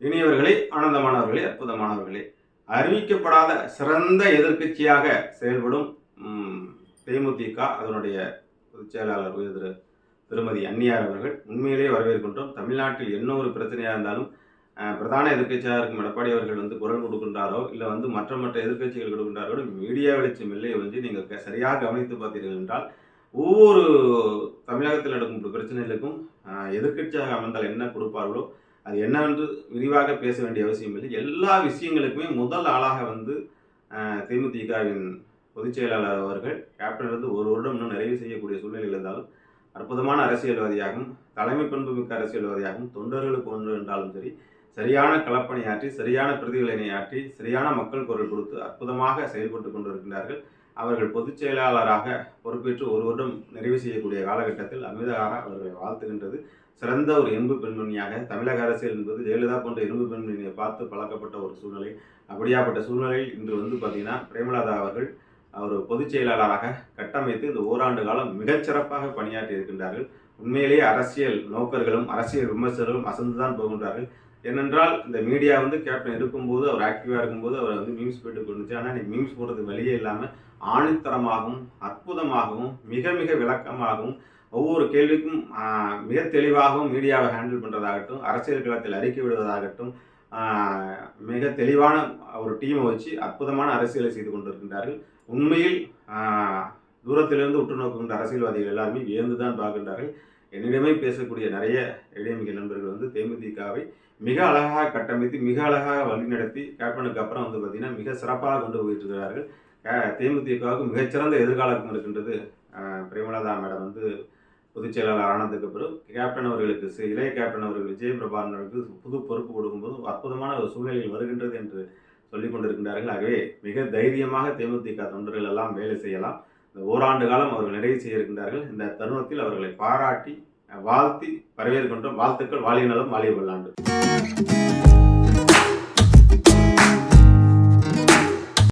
இனியவர்களே, ஆனந்தமானவர்களே, அற்புதமானவர்களே, அறிவிக்கப்படாத சிறந்த எதிர்க்கட்சியாக செயல்படும் தேமுதிக அதனுடைய பொதுச் செயலாளர் திருமதி அன்னியார் அவர்கள் உண்மையிலே வரவேற்கின்றோம். தமிழ்நாட்டில் என்ன ஒரு பிரச்சனையாக இருந்தாலும் பிரதான எதிர்க்கட்சியாக இருக்கும் எடப்பாடி அவர்கள் குரல் கொடுக்கின்றாரோ இல்லை மற்ற எதிர்க்கட்சிகள் கொடுக்கின்றாரோ மீடியா வெளிச்சம் இல்லை நீங்கள் சரியாக கவனித்து பார்த்தீர்கள் என்றால் ஒவ்வொரு தமிழகத்தில் நடக்கும் பிரச்சனைகளுக்கும் எதிர்க்கட்சியாக அமர்ந்தால் என்ன கொடுப்பார்களோ அது என்னவென்று விரிவாக பேச வேண்டிய அவசியம் இல்லை. எல்லா விஷயங்களுக்குமே முதல் ஆளாக தேமுதிகவின் பொதுச் செயலாளர் அவர்கள் கேப்டனிலிருந்து ஒரு வருடம் இன்னும் நிறைவு செய்யக்கூடிய சூழ்நிலை இருந்தாலும் அற்புதமான அரசியல்வாதியாகவும் தலைமை பண்புமிக்க அரசியல்வாதியாகவும் தொண்டர்களுக்கு ஒன்று என்றாலும் சரி சரியான களப்பணியாற்றி சரியான பிரதிகளை ஆற்றி சரியான மக்கள் குரல் கொடுத்து அற்புதமாக செயல்பட்டு கொண்டிருக்கின்றார்கள். அவர்கள் பொதுச் செயலாளராக பொறுப்பேற்று ஒரு வருடம் நிறைவு செய்யக்கூடிய காலகட்டத்தில் அமிதகார அவர்களை வாழ்த்துகின்றது. சிறந்த ஒரு எண்பு பெண்மணியாக தமிழக அரசியல் என்பது ஜெயலலிதா போன்ற எண்பு பெண்மணியை பார்த்து பழக்கப்பட்ட ஒரு சூழ்நிலை. அப்படியாப்பட்ட சூழ்நிலையில் இன்று பார்த்தீங்கன்னா பிரேமலதா அவர்கள் அவர் பொதுச் செயலாளராக கட்டமைத்து இந்த ஓராண்டு காலம் மிகச்சிறப்பாக பணியாற்றி இருக்கின்றார்கள். உண்மையிலேயே அரசியல் நோக்கர்களும் அரசியல் விமர்சகர்களும் அசந்துதான் போகின்றார்கள். ஏனென்றால் இந்த மீடியா கேப்டன் இருக்கும்போது அவர் ஆக்டிவாக இருக்கும்போது அவர் மீம்ஸ் போட்டு கொண்டுச்சு. ஆனால் இன்னைக்கு மீம்ஸ் போடுறதுக்கு வழியே இல்லாமல் ஆணித்தரமாகவும் அற்புதமாகவும் மிக மிக விளக்கமாகவும் ஒவ்வொரு கேள்விக்கும் மிக தெளிவாகவும் மீடியாவை ஹேண்டில் பண்ணுறதாகட்டும் அரசியல் களத்தில் அறிக்கை விடுவதாகட்டும் மிக தெளிவான ஒரு டீமை வச்சு அற்புதமான அரசியலை செய்து கொண்டிருக்கின்றார்கள். உண்மையில் தூரத்திலிருந்து உற்று நோக்குகின்ற அரசியல்வாதிகள் எல்லாருமே வியந்து தான் பார்க்கின்றார்கள். என்னிடமே பேசக்கூடிய நிறைய இடைமிக நண்பர்கள் தேமுதிகவை மிக அழகாக கட்டமைத்து மிக அழகாக வழிநடத்தி கேப்டனுக்கு அப்புறம் பார்த்தீங்கன்னா மிக சிறப்பாக கொண்டு போயிட்டு இருக்கிறார்கள். தேமுதிகவுக்கு மிகச்சிறந்த எதிர்காலம் இருக்கின்றது. பிரேமலதா மேடம் பொதுச் செயலாளர் ஆனதுக்கு பிறகு கேப்டன் அவர்களுக்கு இளைய கேப்டன் அவர்கள் விஜயபிரபாகரன் அவர்களுக்கு புது பொறுப்பு கொடுக்கும்போது அற்புதமான ஒரு சூழ்நிலையில் வருகின்றது என்று சொல்லிக் கொண்டிருக்கின்றார்கள். ஆகவே மிக தைரியமாக தேமுதிக தொண்டர்கள் எல்லாம் வேலை செய்யலாம். இந்த ஓராண்டு காலம் அவர்கள் நிறைவு செய்ய இருக்கின்றார்கள். இந்த தருணத்தில் அவர்களை பாராட்டி வாழ்த்தி வரவேற்கின்றோம். வாழ்த்துக்கள். வாழிய நலம், வாழிய பல்லாண்டு.